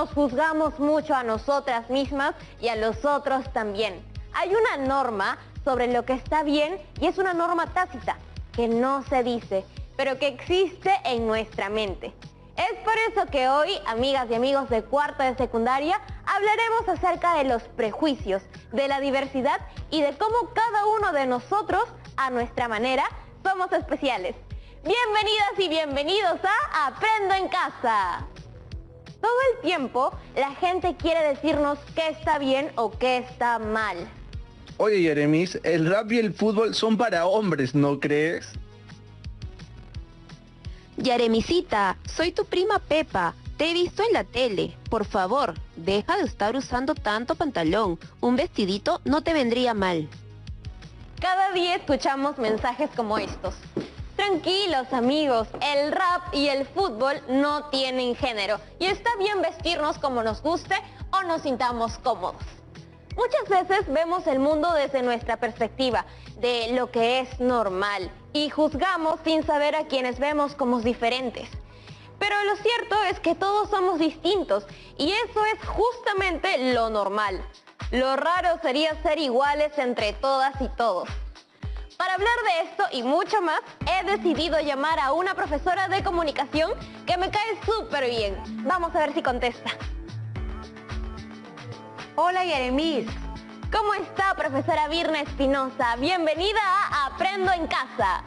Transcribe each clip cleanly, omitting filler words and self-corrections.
nos juzgamos mucho a nosotras mismas y a los otros también. Hay una norma sobre lo que está bien y es una norma tácita, que no se dice, pero que existe en nuestra mente. Es por eso que hoy, amigas y amigos de cuarto de secundaria, hablaremos acerca de los prejuicios, de la diversidad y de cómo cada uno de nosotros, a nuestra manera, somos especiales. Bienvenidas y bienvenidos a Aprendo en Casa. Todo el tiempo la gente quiere decirnos qué está bien o qué está mal. Oye, Yeremis, el rap y el fútbol son para hombres, ¿no crees? Yaremisita, soy tu prima Pepa. Te he visto en la tele. Por favor, deja de estar usando tanto pantalón. Un vestidito no te vendría mal. Cada día escuchamos mensajes como estos. Tranquilos amigos, el rap y el fútbol no tienen género y está bien vestirnos como nos guste o nos sintamos cómodos. Muchas veces vemos el mundo desde nuestra perspectiva, de lo que es normal, y juzgamos sin saber a quienes vemos como diferentes. Pero lo cierto es que todos somos distintos y eso es justamente lo normal. Lo raro sería ser iguales entre todas y todos. Para hablar de esto y mucho más, he decidido llamar a una profesora de comunicación que me cae súper bien. Vamos a ver si contesta. Hola Yeremis. ¿Cómo está, profesora Virna Espinosa? Bienvenida a Aprendo en Casa.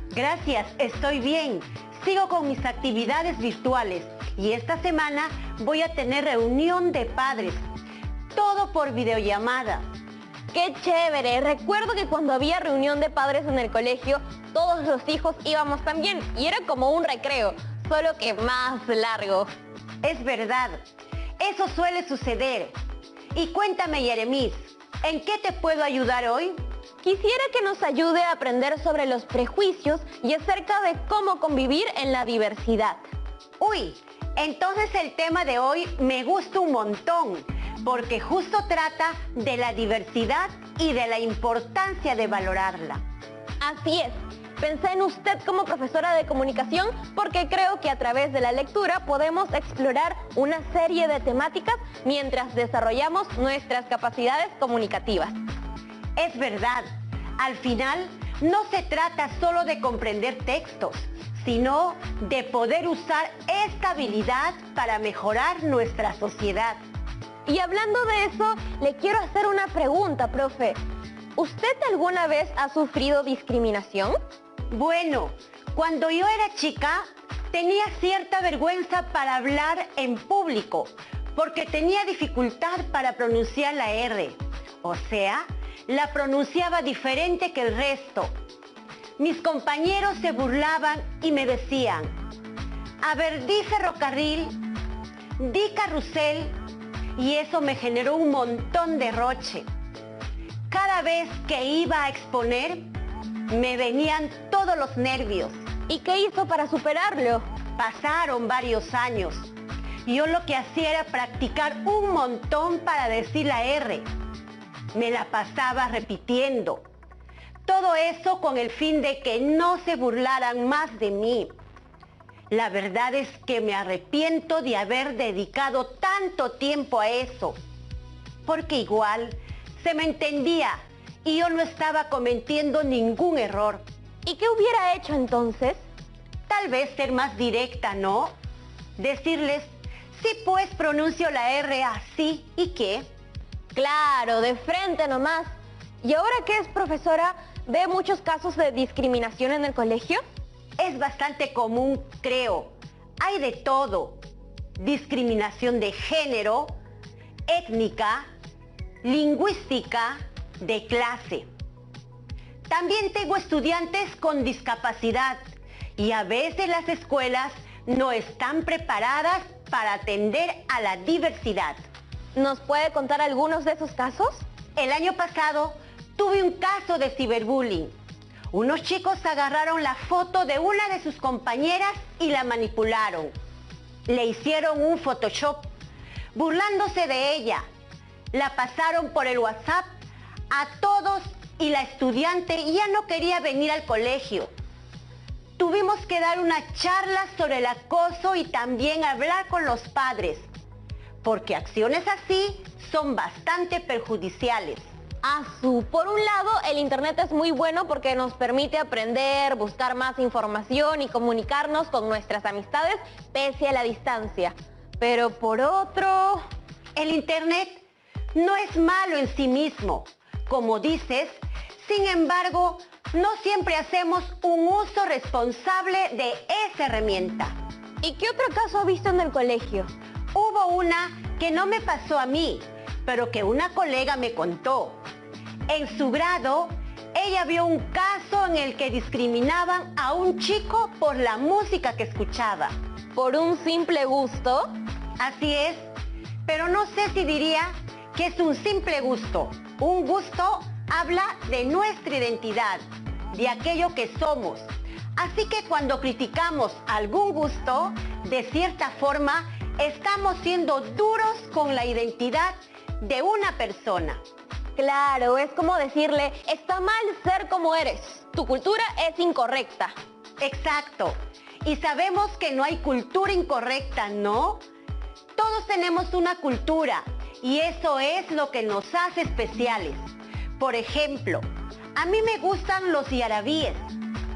Gracias, estoy bien. Sigo con mis actividades virtuales y esta semana voy a tener reunión de padres. Todo por videollamada. ¡Qué chévere! Recuerdo que cuando había reunión de padres en el colegio, todos los hijos íbamos también y era como un recreo, solo que más largo. Es verdad, eso suele suceder. Y cuéntame, Yeremis, ¿en qué te puedo ayudar hoy? Quisiera que nos ayude a aprender sobre los prejuicios y acerca de cómo convivir en la diversidad. Uy, entonces el tema de hoy me gusta un montón, porque justo trata de la diversidad y de la importancia de valorarla. Así es. Pensé en usted como profesora de comunicación porque creo que a través de la lectura podemos explorar una serie de temáticas mientras desarrollamos nuestras capacidades comunicativas. Es verdad, al final no se trata solo de comprender textos, sino de poder usar esta habilidad para mejorar nuestra sociedad. Y hablando de eso, le quiero hacer una pregunta, profe. ¿Usted alguna vez ha sufrido discriminación? Bueno, cuando yo era chica, tenía cierta vergüenza para hablar en público, porque tenía dificultad para pronunciar la R. O sea, la pronunciaba diferente que el resto. Mis compañeros se burlaban y me decían, a ver, di ferrocarril, di carrusel, y eso me generó un montón de roche. Cada vez que iba a exponer, me venían todos los nervios. ¿Y qué hizo para superarlo? Pasaron varios años. Yo lo que hacía era practicar un montón para decir la R. Me la pasaba repitiendo. Todo eso con el fin de que no se burlaran más de mí. La verdad es que me arrepiento de haber dedicado tanto tiempo a eso. Porque igual se me entendía y yo no estaba cometiendo ningún error. ¿Y qué hubiera hecho entonces? Tal vez ser más directa, ¿no? Decirles, sí pues pronuncio la R así, ¿y qué? Claro, de frente nomás. ¿Y ahora que es profesora, ve muchos casos de discriminación en el colegio? Es bastante común, creo. Hay de todo. Discriminación de género, étnica, lingüística, de clase. También tengo estudiantes con discapacidad y a veces las escuelas no están preparadas para atender a la diversidad. ¿Nos puede contar algunos de esos casos? El año pasado tuve un caso de ciberbullying. Unos chicos agarraron la foto de una de sus compañeras y la manipularon. Le hicieron un Photoshop, burlándose de ella. La pasaron por el WhatsApp a todos y la estudiante ya no quería venir al colegio. Tuvimos que dar una charla sobre el acoso y también hablar con los padres, porque acciones así son bastante perjudiciales. Por un lado, el internet es muy bueno porque nos permite aprender, buscar más información y comunicarnos con nuestras amistades pese a la distancia. Pero por otro... El internet no es malo en sí mismo, como dices, sin embargo, no siempre hacemos un uso responsable de esa herramienta. ¿Y qué otro caso ha visto en el colegio? Hubo una que no me pasó a mí, pero que una colega me contó. En su grado, ella vio un caso en el que discriminaban a un chico por la música que escuchaba. ¿Por un simple gusto? Así es, pero no sé si diría que es un simple gusto. Un gusto habla de nuestra identidad, de aquello que somos. Así que cuando criticamos algún gusto, de cierta forma, estamos siendo duros con la identidad de una persona. Claro, es como decirle, está mal ser como eres, tu cultura es incorrecta. Exacto, y sabemos que no hay cultura incorrecta, ¿no? Todos tenemos una cultura y eso es lo que nos hace especiales. Por ejemplo, a mí me gustan los yarabíes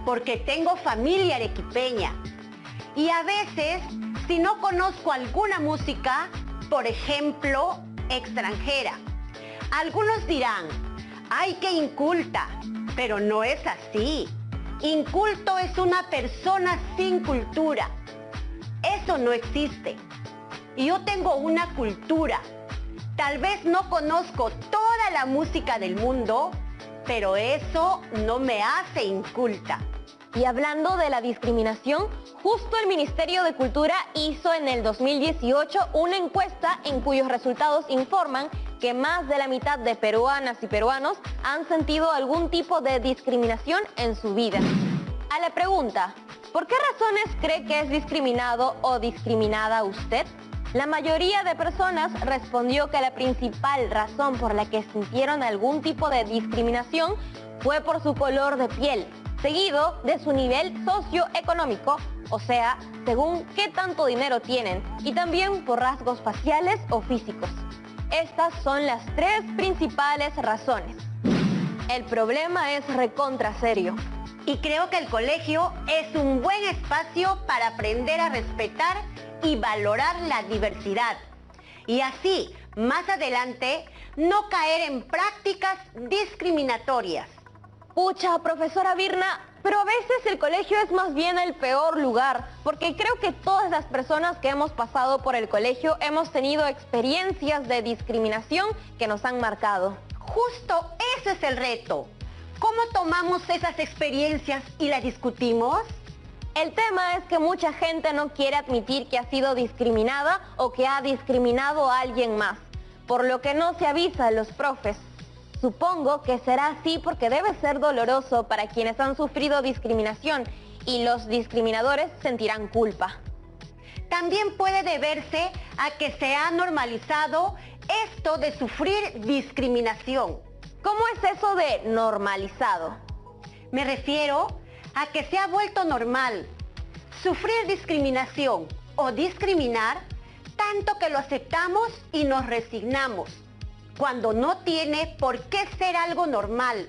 porque tengo familia arequipeña. Y a veces, si no conozco alguna música, por ejemplo, extranjera, algunos dirán, ¡ay, qué inculta! Pero no es así. Inculto es una persona sin cultura. Eso no existe. Y yo tengo una cultura. Tal vez no conozco toda la música del mundo, pero eso no me hace inculta. Y hablando de la discriminación, justo el Ministerio de Cultura hizo en el 2018 una encuesta en cuyos resultados informan que más de la mitad de peruanas y peruanos han sentido algún tipo de discriminación en su vida. A la pregunta, ¿por qué razones cree que es discriminado o discriminada usted? La mayoría de personas respondió que la principal razón por la que sintieron algún tipo de discriminación fue por su color de piel, seguido de su nivel socioeconómico, o sea, según qué tanto dinero tienen, y también por rasgos faciales o físicos. Estas son las tres principales razones. El problema es recontra serio. Y creo que el colegio es un buen espacio para aprender a respetar y valorar la diversidad. Y así, más adelante, no caer en prácticas discriminatorias. Pucha, profesora Virna, pero a veces el colegio es más bien el peor lugar, porque creo que todas las personas que hemos pasado por el colegio hemos tenido experiencias de discriminación que nos han marcado. Justo ese es el reto. ¿Cómo tomamos esas experiencias y las discutimos? El tema es que mucha gente no quiere admitir que ha sido discriminada o que ha discriminado a alguien más, por lo que no se avisa a los profes. Supongo que será así porque debe ser doloroso para quienes han sufrido discriminación y los discriminadores sentirán culpa. También puede deberse a que se ha normalizado esto de sufrir discriminación. ¿Cómo es eso de normalizado? Me refiero a que se ha vuelto normal sufrir discriminación o discriminar tanto que lo aceptamos y nos resignamos, cuando no tiene por qué ser algo normal.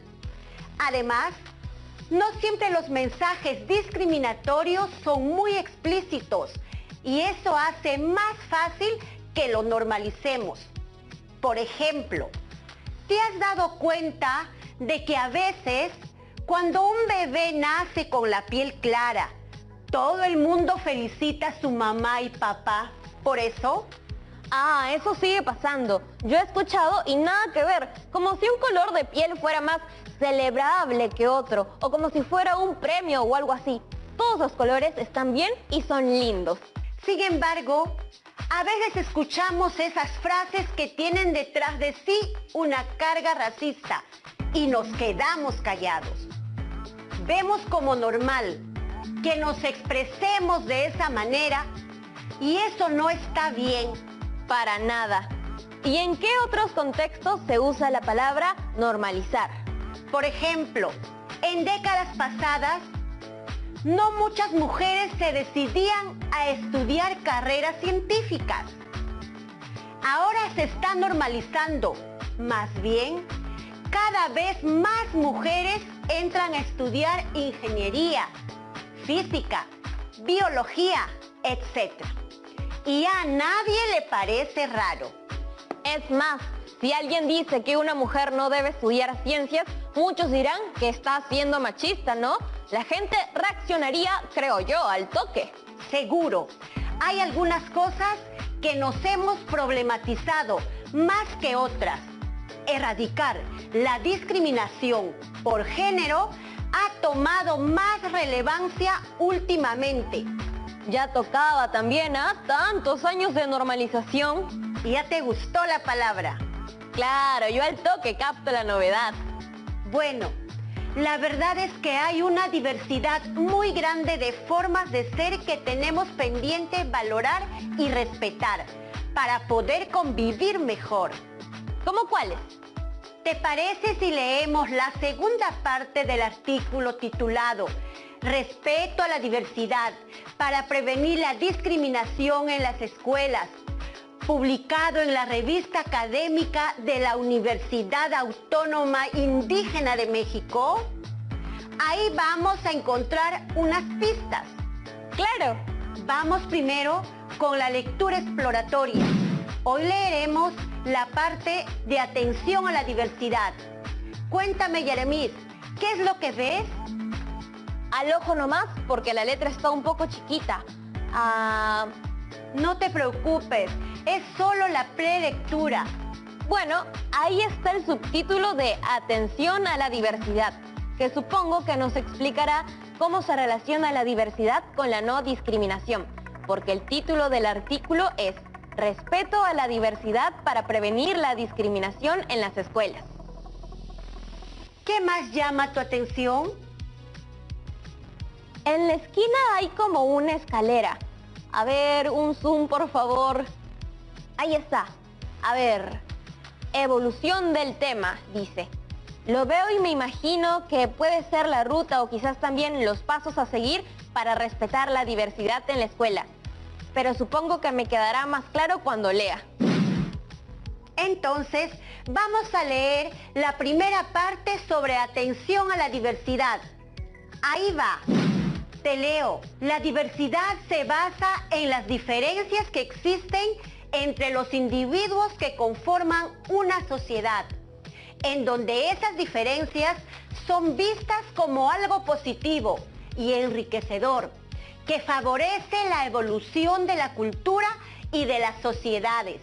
Además, no siempre los mensajes discriminatorios son muy explícitos y eso hace más fácil que lo normalicemos. Por ejemplo, ¿te has dado cuenta de que a veces cuando un bebé nace con la piel clara, todo el mundo felicita a su mamá y papá por eso? Ah, eso sigue pasando. Yo he escuchado y nada que ver, como si un color de piel fuera más celebrable que otro, o como si fuera un premio o algo así. Todos los colores están bien y son lindos. Sin embargo, a veces escuchamos esas frases que tienen detrás de sí una carga racista y nos quedamos callados. Vemos como normal que nos expresemos de esa manera y eso no está bien. Para nada. ¿Y en qué otros contextos se usa la palabra normalizar? Por ejemplo, en décadas pasadas, no muchas mujeres se decidían a estudiar carreras científicas. se está normalizando. Más bien, cada vez más mujeres entran a estudiar ingeniería, física, biología, etc. Y a nadie le parece raro. Es más, si alguien dice que una mujer no debe estudiar ciencias, muchos dirán que está siendo machista, ¿no? La gente reaccionaría, creo yo, al toque. Seguro, hay algunas cosas que nos hemos problematizado más que otras. Erradicar la discriminación por género ha tomado más relevancia últimamente. Ya tocaba también a tantos años de normalización. ¿Y ya te gustó la palabra? Claro, yo al toque capto la novedad. Bueno, la verdad es que hay una diversidad muy grande de formas de ser que tenemos pendiente valorar y respetar para poder convivir mejor. ¿Cómo cuáles? ¿Te parece si leemos la segunda parte del artículo titulado Respeto a la diversidad para prevenir la discriminación en las escuelas, publicado en la revista académica de la Universidad Autónoma Indígena de México? Ahí vamos a encontrar unas pistas. ¡Claro! Vamos primero con la lectura exploratoria. Hoy leeremos la parte de atención a la diversidad. Cuéntame, Jeremías, ¿qué es lo que ves? Al ojo nomás, porque la letra está un poco chiquita. No te preocupes, es solo la prelectura. Bueno, ahí está el subtítulo de Atención a la diversidad, que supongo que nos explicará cómo se relaciona la diversidad con la no discriminación, porque el título del artículo es Respeto a la diversidad para prevenir la discriminación en las escuelas. ¿Qué más llama tu atención? En la esquina hay como una escalera. A ver, un zoom por favor. Ahí está. A ver, evolución del tema, dice. Lo veo y me imagino que puede ser la ruta o quizás también los pasos a seguir para respetar la diversidad en la escuela. Pero supongo que me quedará más claro cuando lea. Entonces, vamos a leer la primera parte sobre atención a la diversidad. Ahí va. Te leo. La diversidad se basa en las diferencias que existen entre los individuos que conforman una sociedad, en donde esas diferencias son vistas como algo positivo y enriquecedor, que favorece la evolución de la cultura y de las sociedades.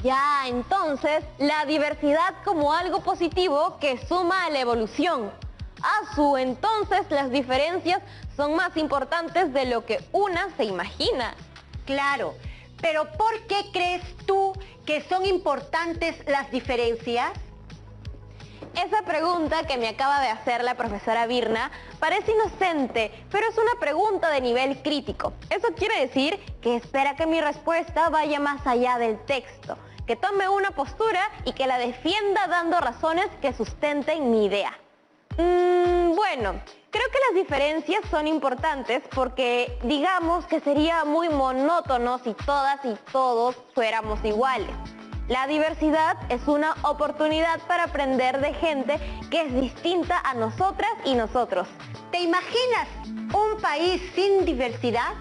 Ya, entonces, la diversidad como algo positivo que suma a la evolución. Entonces las diferencias son más importantes de lo que una se imagina. Claro, pero ¿por qué crees tú que son importantes las diferencias? Esa pregunta que me acaba de hacer la profesora Virna parece inocente, pero es una pregunta de nivel crítico. Eso quiere decir que espera que mi respuesta vaya más allá del texto, que tome una postura y que la defienda dando razones que sustenten mi idea. Bueno, creo que las diferencias son importantes porque digamos que sería muy monótono si todas y todos fuéramos iguales. La diversidad es una oportunidad para aprender de gente que es distinta a nosotras y nosotros. ¿Te imaginas un país sin diversidad?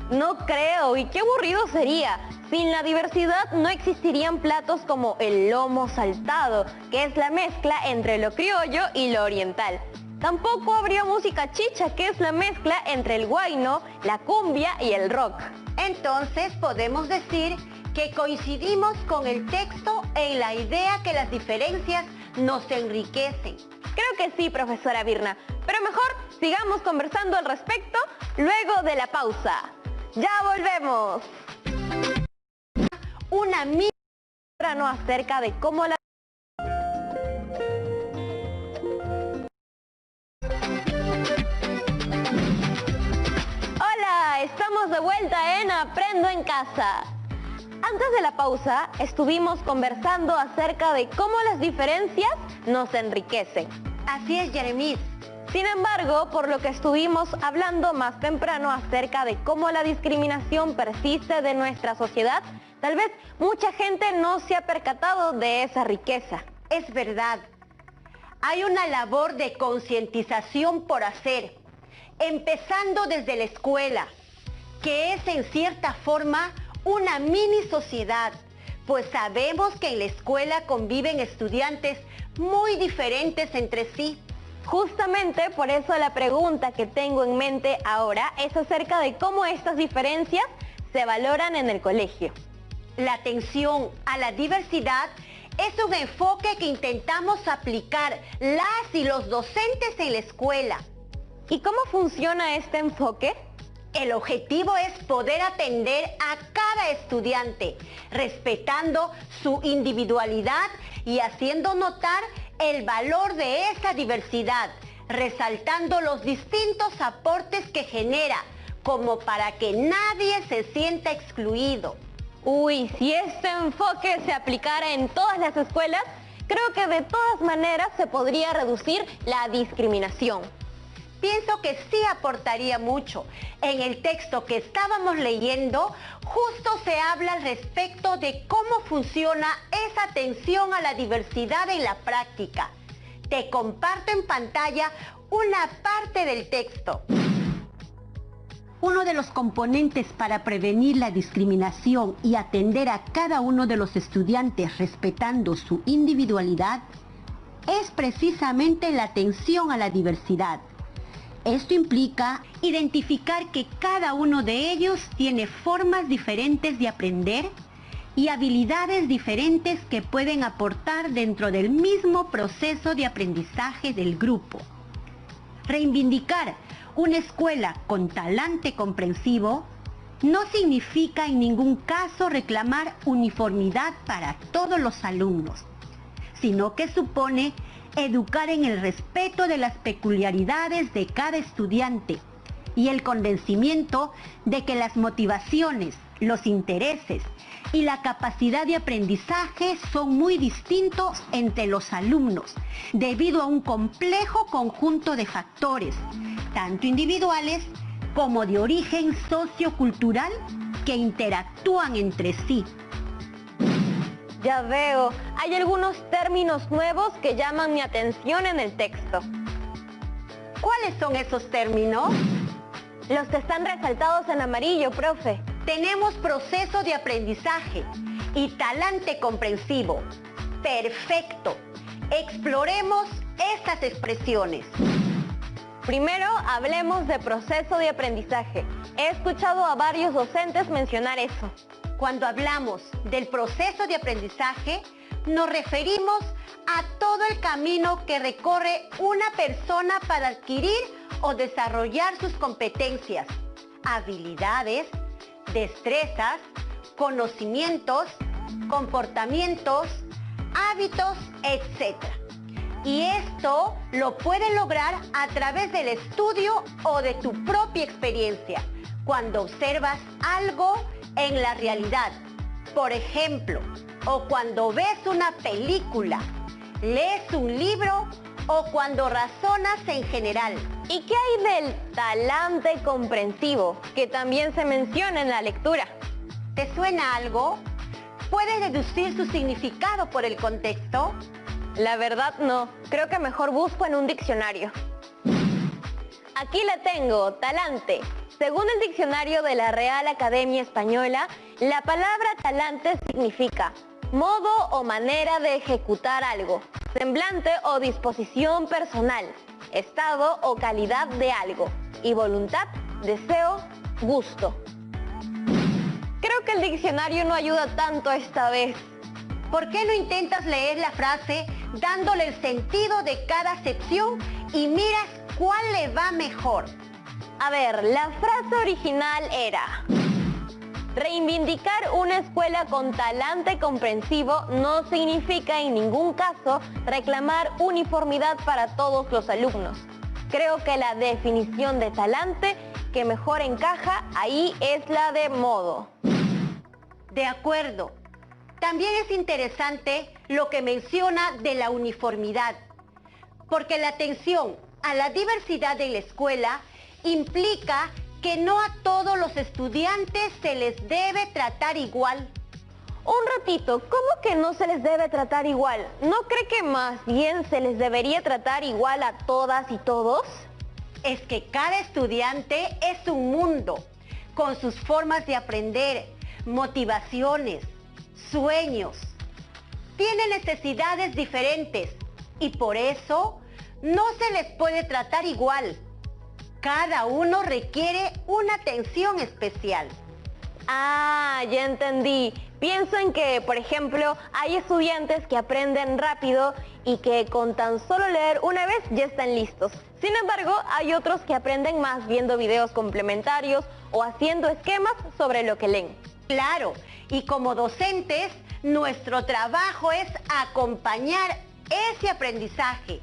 No creo, y qué aburrido sería. Sin la diversidad no existirían platos como el lomo saltado, que es la mezcla entre lo criollo y lo oriental. Tampoco habría música chicha, que es la mezcla entre el huayno, la cumbia y el rock. Entonces podemos decir que coincidimos con el texto en la idea que las diferencias nos enriquecen. Creo que sí, profesora Virna, pero mejor sigamos conversando al respecto luego de la pausa. ¡Ya volvemos! Una no acerca de cómo la... Hola, estamos de vuelta en Aprendo en Casa. Antes de la pausa estuvimos conversando acerca de cómo las diferencias nos enriquecen. Así es, Jeremías. Sin embargo, por lo que estuvimos hablando más temprano acerca de cómo la discriminación persiste de nuestra sociedad, tal vez mucha gente no se ha percatado de esa riqueza. Es verdad. Hay una labor de concientización por hacer, empezando desde la escuela, que es en cierta forma una mini sociedad, pues sabemos que en la escuela conviven estudiantes muy diferentes entre sí. Justamente por eso la pregunta que tengo en mente ahora es acerca de cómo estas diferencias se valoran en el colegio. La atención a la diversidad es un enfoque que intentamos aplicar las y los docentes en la escuela. ¿Y cómo funciona este enfoque? El objetivo es poder atender a cada estudiante, respetando su individualidad y haciendo notar el valor de esa diversidad, resaltando los distintos aportes que genera, como para que nadie se sienta excluido. Uy, si este enfoque se aplicara en todas las escuelas, creo que de todas maneras se podría reducir la discriminación. Pienso que sí aportaría mucho. En el texto que estábamos leyendo, justo se habla al respecto de cómo funciona esa atención a la diversidad en la práctica. Te comparto en pantalla una parte del texto. Uno de los componentes para prevenir la discriminación y atender a cada uno de los estudiantes respetando su individualidad es precisamente la atención a la diversidad. Esto implica identificar que cada uno de ellos tiene formas diferentes de aprender y habilidades diferentes que pueden aportar dentro del mismo proceso de aprendizaje del grupo. Reivindicar una escuela con talante comprensivo no significa en ningún caso reclamar uniformidad para todos los alumnos, sino que supone educar en el respeto de las peculiaridades de cada estudiante y el convencimiento de que las motivaciones, los intereses y la capacidad de aprendizaje son muy distintos entre los alumnos debido a un complejo conjunto de factores, tanto individuales como de origen sociocultural, que interactúan entre sí. Ya veo, hay algunos términos nuevos que llaman mi atención en el texto. ¿Cuáles son esos términos? Los que están resaltados en amarillo, profe. Tenemos proceso de aprendizaje y talante comprensivo. Perfecto. Exploremos estas expresiones. Primero, hablemos de proceso de aprendizaje. He escuchado a varios docentes mencionar eso. Cuando hablamos del proceso de aprendizaje, nos referimos a todo el camino que recorre una persona para adquirir o desarrollar sus competencias, habilidades, destrezas, conocimientos, comportamientos, hábitos, etc. Y esto lo puede lograr a través del estudio o de tu propia experiencia, cuando observas algo en la realidad, por ejemplo, o cuando ves una película, lees un libro o cuando razonas en general. ¿Y qué hay del talante comprensivo, que también se menciona en la lectura? ¿Te suena algo? ¿Puedes deducir su significado por el contexto? La verdad no, creo que mejor busco en un diccionario. Aquí la tengo, talante. Según el diccionario de la Real Academia Española, la palabra talante significa modo o manera de ejecutar algo, semblante o disposición personal, estado o calidad de algo, y voluntad, deseo, gusto. Creo que el diccionario no ayuda tanto esta vez. ¿Por qué no intentas leer la frase dándole el sentido de cada acepción y miras cuál le va mejor? A ver, la frase original era: reivindicar una escuela con talante comprensivo no significa en ningún caso reclamar uniformidad para todos los alumnos. Creo que la definición de talante que mejor encaja ahí es la de modo. De acuerdo. También es interesante lo que menciona de la uniformidad, porque la atención a la diversidad en la escuela implica que no a todos los estudiantes se les debe tratar igual. Un ratito, ¿cómo que no se les debe tratar igual? ¿No cree que más bien se les debería tratar igual a todas y todos? Es que cada estudiante es un mundo, con sus formas de aprender, motivaciones, sueños. Tiene necesidades diferentes y por eso no se les puede tratar igual. Cada uno requiere una atención especial. Ah, ya entendí. Pienso en que, por ejemplo, hay estudiantes que aprenden rápido y que con tan solo leer una vez ya están listos. Sin embargo, hay otros que aprenden más viendo videos complementarios o haciendo esquemas sobre lo que leen. Claro, y como docentes, nuestro trabajo es acompañar ese aprendizaje,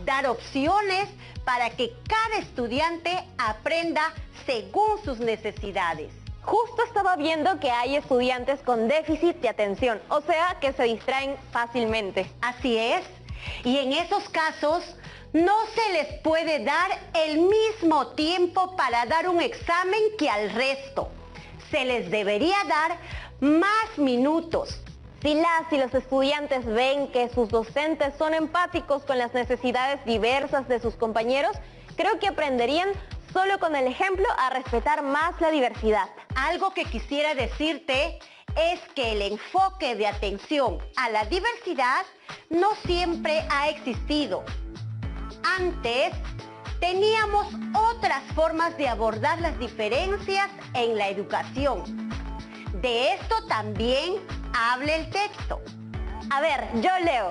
dar opciones para que cada estudiante aprenda según sus necesidades. Justo estaba viendo que hay estudiantes con déficit de atención, o sea, que se distraen fácilmente. Así es, y en esos casos no se les puede dar el mismo tiempo para dar un examen que al resto. Se les debería dar más minutos. Si las y los estudiantes ven que sus docentes son empáticos con las necesidades diversas de sus compañeros, creo que aprenderían solo con el ejemplo a respetar más la diversidad. Algo que quisiera decirte es que el enfoque de atención a la diversidad no siempre ha existido. Antes teníamos otras formas de abordar las diferencias en la educación. De esto también habla el texto. A ver, yo leo.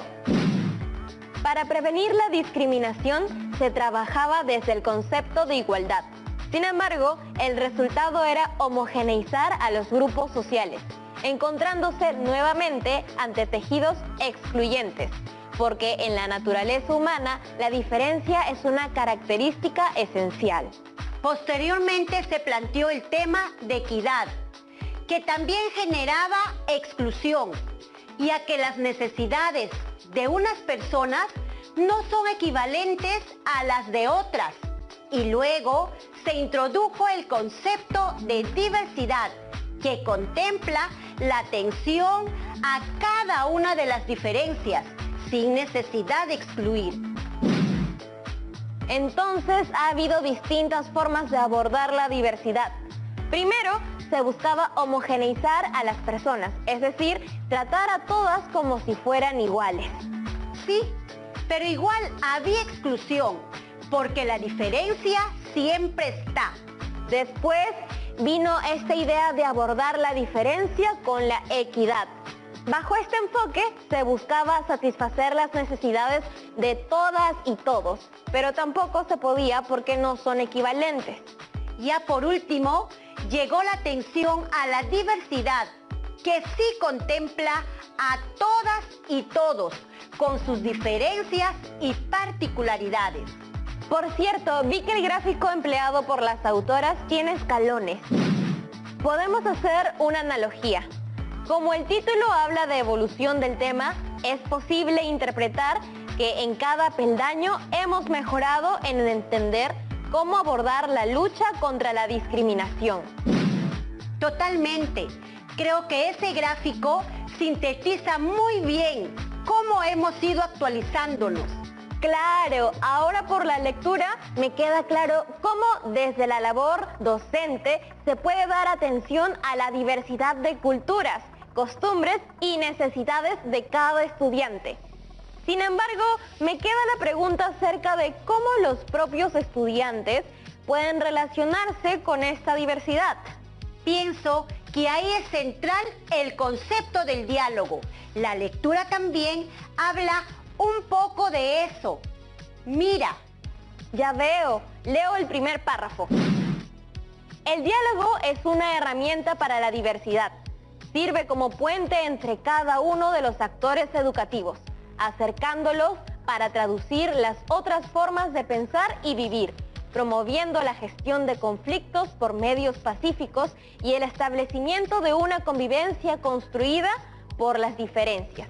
Para prevenir la discriminación se trabajaba desde el concepto de igualdad. Sin embargo, el resultado era homogeneizar a los grupos sociales, encontrándose nuevamente ante tejidos excluyentes, porque en la naturaleza humana la diferencia es una característica esencial. Posteriormente se planteó el tema de equidad, que también generaba exclusión, ya que las necesidades de unas personas no son equivalentes a las de otras. Y luego se introdujo el concepto de diversidad, que contempla la atención a cada una de las diferencias, sin necesidad de excluir. Entonces ha habido distintas formas de abordar la diversidad. Primero, se buscaba homogeneizar a las personas, es decir, tratar a todas como si fueran iguales. Sí, pero igual había exclusión, porque la diferencia siempre está. Después vino esta idea de abordar la diferencia con la equidad. Bajo este enfoque se buscaba satisfacer las necesidades de todas y todos, pero tampoco se podía porque no son equivalentes. Ya por último, llegó la atención a la diversidad, que sí contempla a todas y todos, con sus diferencias y particularidades. Por cierto, vi que el gráfico empleado por las autoras tiene escalones. Podemos hacer una analogía. Como el título habla de evolución del tema, es posible interpretar que en cada peldaño hemos mejorado en entender cómo abordar la lucha contra la discriminación. Totalmente. Creo que ese gráfico sintetiza muy bien cómo hemos ido actualizándonos. Claro, ahora por la lectura me queda claro cómo desde la labor docente se puede dar atención a la diversidad de culturas, costumbres y necesidades de cada estudiante. Sin embargo, me queda la pregunta acerca de cómo los propios estudiantes pueden relacionarse con esta diversidad. Pienso que ahí es central el concepto del diálogo. La lectura también habla un poco de eso. Mira. Ya veo, leo el primer párrafo. El diálogo es una herramienta para la diversidad. Sirve como puente entre cada uno de los actores educativos, acercándolos para traducir las otras formas de pensar y vivir, promoviendo la gestión de conflictos por medios pacíficos y el establecimiento de una convivencia construida por las diferencias.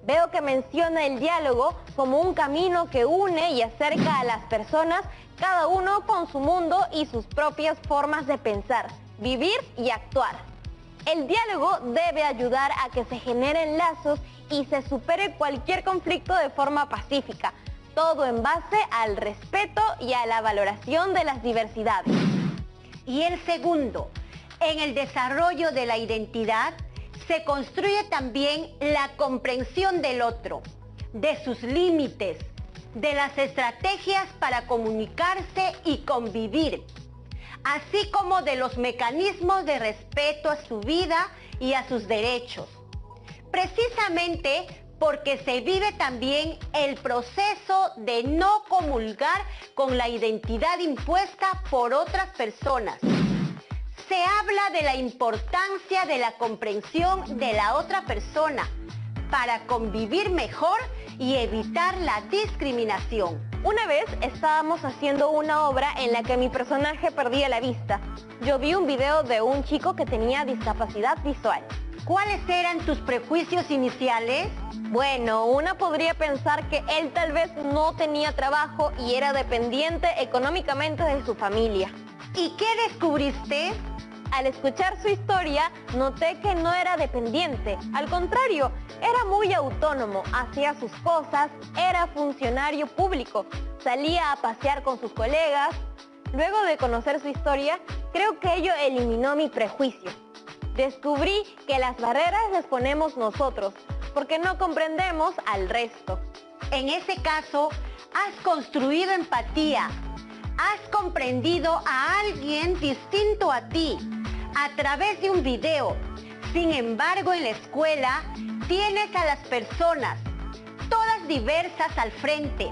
Veo que menciona el diálogo como un camino que une y acerca a las personas, cada uno con su mundo y sus propias formas de pensar, vivir y actuar. El diálogo debe ayudar a que se generen lazos y se supere cualquier conflicto de forma pacífica, todo en base al respeto y a la valoración de las diversidades. Y el segundo, en el desarrollo de la identidad, se construye también la comprensión del otro, de sus límites, de las estrategias para comunicarse y convivir, así como de los mecanismos de respeto a su vida y a sus derechos. Precisamente porque se vive también el proceso de no comulgar con la identidad impuesta por otras personas. Se habla de la importancia de la comprensión de la otra persona para convivir mejor y evitar la discriminación. Una vez estábamos haciendo una obra en la que mi personaje perdía la vista. Yo vi un video de un chico que tenía discapacidad visual. ¿Cuáles eran tus prejuicios iniciales? Bueno, una podría pensar que él tal vez no tenía trabajo y era dependiente económicamente de su familia. ¿Y qué descubriste? Al escuchar su historia, noté que no era dependiente. Al contrario, era muy autónomo, hacía sus cosas, era funcionario público, salía a pasear con sus colegas. Luego de conocer su historia, creo que ello eliminó mi prejuicio. Descubrí que las barreras las ponemos nosotros, porque no comprendemos al resto. En ese caso, has construido empatía, has comprendido a alguien distinto a ti a través de un video. Sin embargo, en la escuela tienes a las personas, todas diversas al frente.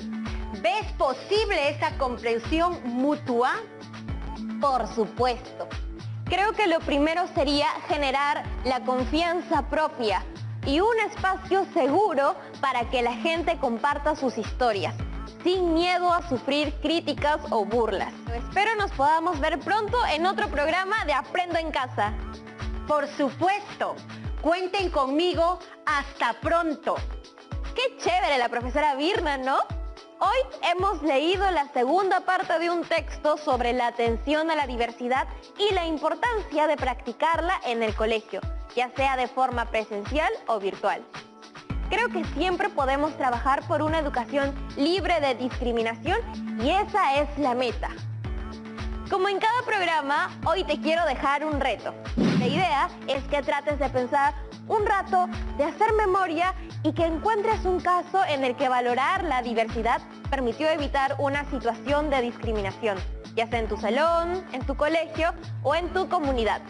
¿Ves posible esa comprensión mutua? Por supuesto. Creo que lo primero sería generar la confianza propia y un espacio seguro para que la gente comparta sus historias, sin miedo a sufrir críticas o burlas. Espero nos podamos ver pronto en otro programa de Aprendo en Casa. Por supuesto, cuenten conmigo, hasta pronto. Qué chévere la profesora Virna, ¿no? Hoy hemos leído la segunda parte de un texto sobre la atención a la diversidad y la importancia de practicarla en el colegio, ya sea de forma presencial o virtual. Creo que siempre podemos trabajar por una educación libre de discriminación y esa es la meta. Como en cada programa, hoy te quiero dejar un reto. La idea es que trates de pensar un rato, de hacer memoria y que encuentres un caso en el que valorar la diversidad permitió evitar una situación de discriminación, ya sea en tu salón, en tu colegio o en tu comunidad.